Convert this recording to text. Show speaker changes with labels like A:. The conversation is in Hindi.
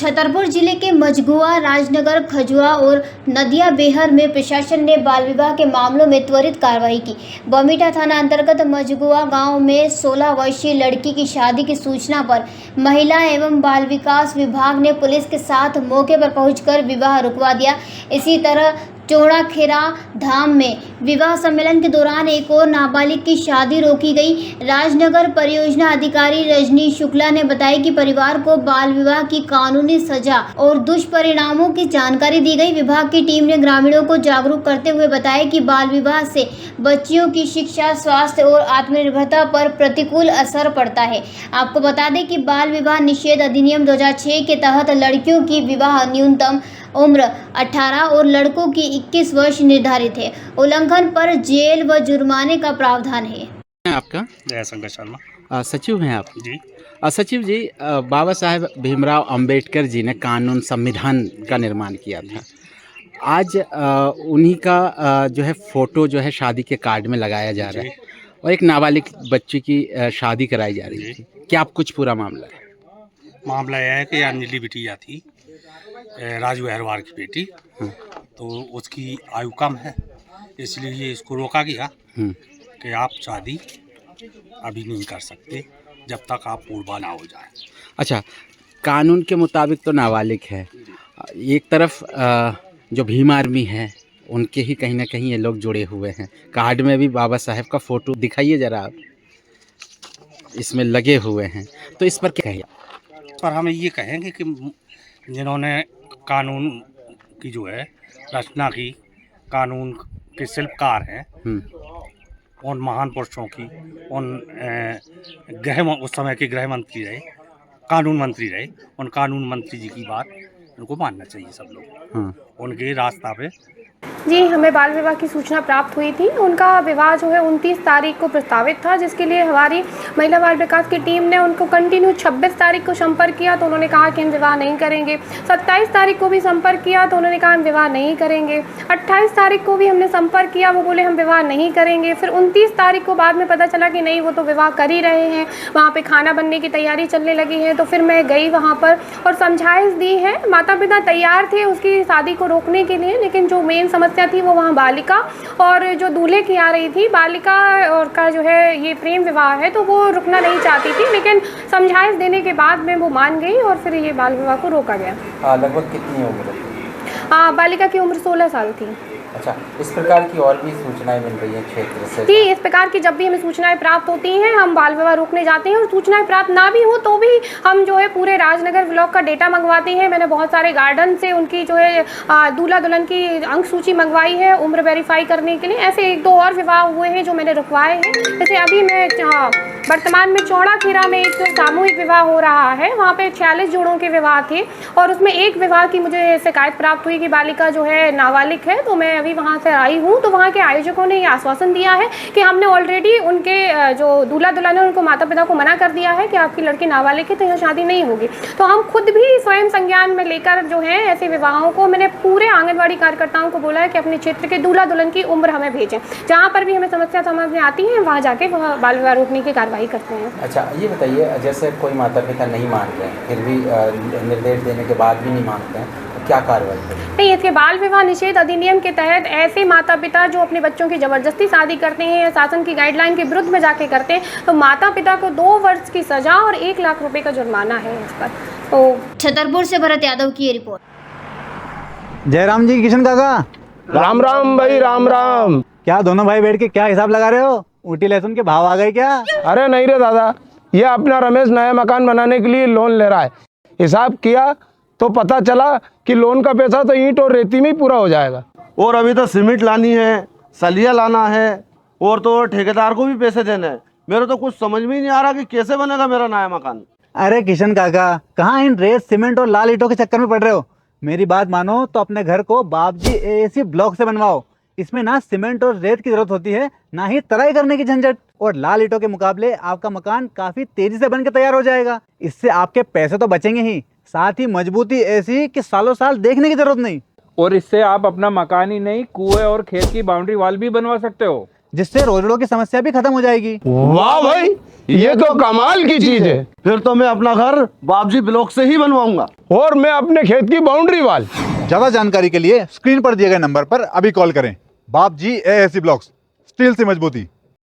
A: छतरपुर जिले के मझगुआ, राजनगर, खजुआ और नदिया बेहर में प्रशासन ने बाल विवाह के मामलों में त्वरित कार्रवाई की। बमीठा थाना अंतर्गत मझगुआ गांव में 16 वर्षीय लड़की की शादी की सूचना पर महिला एवं बाल विकास विभाग ने पुलिस के साथ मौके पर पहुंचकर विवाह रुकवा दिया। इसी तरह चौड़ाखेरा धाम में विवाह सम्मेलन के दौरान एक और नाबालिग की शादी रोकी गई। राजनगर परियोजना अधिकारी रजनी शुक्ला ने बताया कि परिवार को बाल विवाह की कानूनी सजा और दुष्परिणामों की जानकारी दी गई। विभाग की टीम ने ग्रामीणों को जागरूक करते हुए बताया कि बाल विवाह से बच्चियों की शिक्षा, स्वास्थ्य और आत्मनिर्भरता पर प्रतिकूल असर पड़ता है। आपको बता दें कि बाल विवाह निषेध अधिनियम 2006 के तहत लड़कियों की विवाह न्यूनतम उम्र 18 और लड़कों की 21 वर्ष निर्धारित है। उल्लंघन पर जेल व जुर्माने का प्रावधान है।
B: आपका
C: जयशंकर शर्मा
B: सचिव हैं आप
C: जी।
B: सचिव जी, बाबा साहेब भीमराव अंबेडकर जी ने कानून संविधान का निर्माण किया था। आज उन्हीं का जो है फोटो जो है शादी के कार्ड में लगाया जा रहा है और एक नाबालिग बच्ची की शादी कराई जा रही थी। क्या आप कुछ पूरा मामला है?
C: मामला यह है कि अंजलि बिटिया थी, राजू अहरवार की बेटी, तो उसकी आयु कम है, इसलिए इसको रोका गया कि आप शादी अभी नहीं कर सकते जब तक आप पूर्वा ना हो जाए।
B: अच्छा, कानून के मुताबिक तो नाबालिग है। एक तरफ जो भीम आर्मी है उनके ही कहीं ना कहीं ये लोग जुड़े हुए हैं। कार्ड में भी बाबा साहेब का फ़ोटो दिखाइए ज़रा, आप इसमें लगे हुए हैं, तो इस पर क्या कहिए?
C: पर हम ये कहेंगे कि जिन्होंने कानून की जो है रचना की, कानून के शिल्पकार हैं, उन महान पुरुषों की, उन उस समय के गृह मंत्री रहे, कानून मंत्री रहे, उन कानून मंत्री जी की बात उनको मानना चाहिए सब लोग। उनके रास्ता पे
D: जी, हमें बाल विवाह की सूचना प्राप्त हुई थी। उनका विवाह जो है 29 तारीख को प्रस्तावित था, जिसके लिए हमारी महिला बाल विकास की टीम ने उनको कंटिन्यू 26 तारीख को संपर्क किया तो उन्होंने कहा कि हम विवाह नहीं करेंगे। 27 तारीख को भी संपर्क किया तो उन्होंने कहा हम विवाह नहीं करेंगे। 28 तारीख को भी हमने संपर्क किया, वो बोले हम विवाह नहीं करेंगे। फिर 29 तारीख को बाद में पता चला कि नहीं, वो तो विवाह कर ही रहे हैं, वहाँ पर खाना बनने की तैयारी चलने लगी है। तो फिर मैं गई वहाँ पर और समझाइश दी है। माता पिता तैयार थे उसकी शादी को रोकने के लिए, लेकिन जो मेन समस्या थी वो वहाँ बालिका और जो दूल्हे की आ रही थी, बालिका और का जो है ये प्रेम विवाह है, तो वो रुकना नहीं चाहती थी। लेकिन समझाइश देने के बाद में वो मान गई और फिर ये बाल विवाह को रोका गया।
B: लगभग कितनी उम्र थी?
D: बालिका की उम्र 16 साल थी।
B: अच्छा, इस प्रकार की और भी सूचनाएं मिल रही हैं क्षेत्र से?
D: जी, इस प्रकार की जब भी हमें सूचनाएं प्राप्त होती हैं हम बाल विवाह रोकने जाते हैं, और सूचनाएं प्राप्त ना भी हो तो भी हम जो है पूरे राजनगर ब्लॉक का डेटा मंगवाते हैं। मैंने बहुत सारे गार्डन से उनकी जो है दूल्हा दुल्हन की अंक सूची मंगवाई है उम्र वेरीफाई करने के लिए। ऐसे 1-2 और विवाह हुए हैं जो मैंने रुकवाए हैं। जैसे अभी मैं वर्तमान में चौड़ाखेरा में एक सामूहिक विवाह हो रहा है, वहाँ पे 46 जोड़ों के विवाह थे और उसमें एक विवाह की मुझे शिकायत प्राप्त हुई कि बालिका जो है नाबालिग है। तो मैं अभी वहाँ से आई हूँ, तो वहाँ के आयोजकों ने ये आश्वासन दिया है कि हमने ऑलरेडी उनके जो दूल्हा दुल्हन है उनको माता पिता को मना कर दिया है कि आपकी लड़की नाबालिग है तो यहाँ शादी नहीं होगी। तो हम खुद भी स्वयं संज्ञान में लेकर जो है ऐसे विवाहों को, मैंने पूरे आंगनबाड़ी कार्यकर्ताओं को बोला है कि अपने क्षेत्र के दूल्हा दुल्हन की उम्र हमें भेजें। जहाँ पर भी हमें समस्या समझ में आती है वहाँ जाके वह बाल विवाह रोकने की कार्रवाई करते हैं।
B: अच्छा, ये बताइए, जैसे कोई माता पिता नहीं मानते हैं, फिर भी निर्देश देने के बाद भी नहीं मानते हैं, तो क्या कार्रवाई करें?
D: नहीं, इसके बाल विवाह निषेध अधिनियम के तहत ऐसे माता पिता जो अपने बच्चों की जबरदस्ती शादी करते हैं या शासन की गाइडलाइन के विरुद्ध में जाके करते हैं, तो माता पिता को 2 वर्ष की सजा और 1 लाख रुपए का जुर्माना है इस पर। तो
A: छतरपुर से भरत यादव की रिपोर्ट।
E: जयराम जी, किशन काका,
F: राम राम भाई, राम राम।
E: क्या दोनों भाई बैठ के क्या हिसाब लगा रहे हो? ऊटी लहसुन के भाव आ गए क्या?
F: अरे नहीं रे दादा, ये अपना रमेश नया मकान बनाने के लिए लोन ले रहा है। हिसाब किया तो पता चला कि लोन का पैसा तो ईंट और रेती में ही पूरा हो जाएगा।
G: और अभी तो सीमेंट लानी है, सलिया लाना है और तो ठेकेदार को भी पैसे देने हैं। मेरे तो कुछ समझ में ही नहीं आ रहा कि कैसे बनेगा मेरा नया मकान।
E: अरे किशन काका, कहाँ इन रेत, सीमेंट और लाल ईंटों के चक्कर में पड़ रहे हो? मेरी बात मानो तो अपने घर को बाबजी एएसी ब्लॉक से बनवाओ। इसमें ना सीमेंट और रेत की जरूरत होती है, ना ही तराई करने की झंझट। और लाल ईंटों के मुकाबले आपका मकान काफी तेजी से बनकर तैयार हो जाएगा। इससे आपके पैसे तो बचेंगे ही, साथ ही मजबूती ऐसी कि सालों साल देखने की जरूरत नहीं।
H: और इससे आप अपना मकान ही नहीं, कुएं और खेत की बाउंड्री वॉल भी बनवा सकते हो,
E: जिससे रोजड़ों की समस्या भी खत्म हो जाएगी।
F: वाह भाई, ये तो कमाल की चीज है।
G: फिर तो मैं अपना घर बाबजी ब्लॉक से ही बनवाऊंगा।
F: और मैं अपने खेत की बाउंड्री वाल।
E: ज्यादा जानकारी के लिए स्क्रीन पर दिए गए नंबर पर अभी कॉल करें। बाबजी एएसी ब्लॉक्स, स्टील से मजबूती।